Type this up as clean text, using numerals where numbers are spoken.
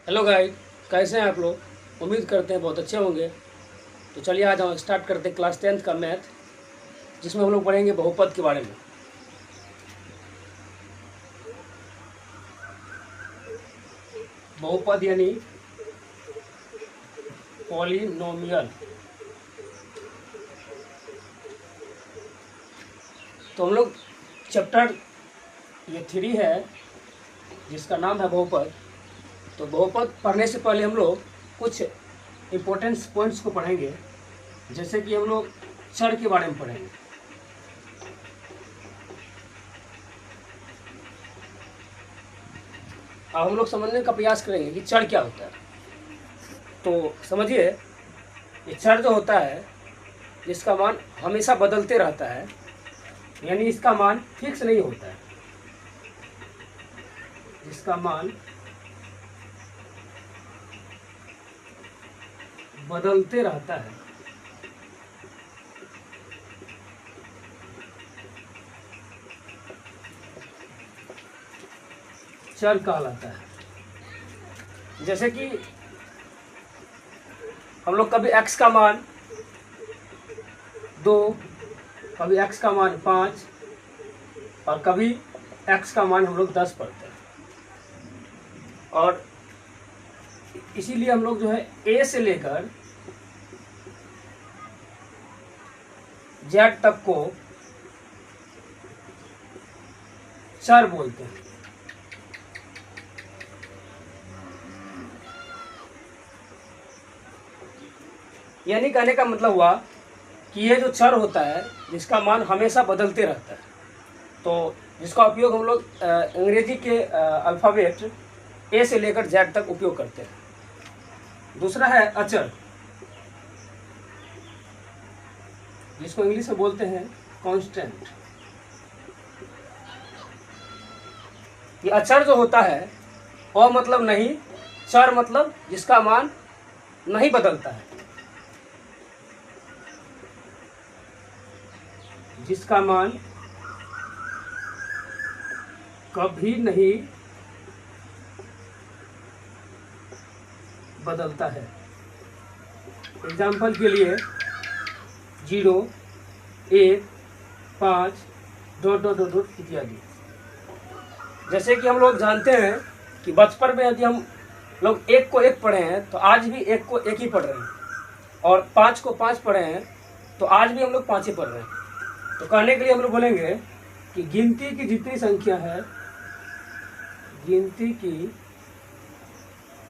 Hello guys, कैसे हैं आप लोग। उम्मीद करते हैं बहुत अच्छे होंगे। तो चलिए आज हम स्टार्ट करते हैं क्लास 10th का मैथ, जिसमें हम लोग पढ़ेंगे बहुपद के बारे में। बहुपद यानी पॉलिनोमियल। तो हम लोग चैप्टर ये 3 है जिसका नाम है बहुपद। तो बहुपद पढ़ने से पहले हम लोग कुछ इम्पोर्टेंट पॉइंट्स को पढ़ेंगे, जैसे कि हम लोग चर के बारे में पढ़ेंगे। अब हम लोग समझने का प्रयास करेंगे कि चर क्या होता है। तो समझिए, ये चर जो होता है जिसका मान हमेशा बदलते रहता है, यानी इसका मान फिक्स नहीं होता है। जिसका मान बदलते रहता है, चर कहलाता है। जैसे कि हम लोग कभी x का मान 2, कभी x का मान 5 और कभी x का मान हम लोग 10 पढ़ते हैं। और इसीलिए हम लोग जो है a से लेकर z तक को चर बोलते हैं। यानी कहने का मतलब हुआ कि ये जो चर होता है जिसका मान हमेशा बदलते रहता है, तो जिसका उपयोग हम लोग अंग्रेजी के अल्फ़ाबेट ए से लेकर जेड तक उपयोग करते हैं। दूसरा है अचर, जिसको इंग्लिश में बोलते हैं कांस्टेंट। ये अचर जो होता है वह मतलब नहीं, चर मतलब जिसका मान नहीं बदलता है, जिसका मान कभी नहीं बदलता है। एग्जाम्पल के लिए 0, 1, 5 डॉट डॉट डॉट डॉट इत्यादि। जैसे कि हम लोग जानते हैं कि बचपन में यदि हम लोग 1 को 1 पढ़े हैं तो आज भी 1 को 1 ही पढ़ रहे हैं, और 5 को 5 पढ़े हैं तो आज भी हम लोग 5 ही पढ़ रहे हैं। तो कहने के लिए हम लोग बोलेंगे कि गिनती की जितनी संख्या है, गिनती की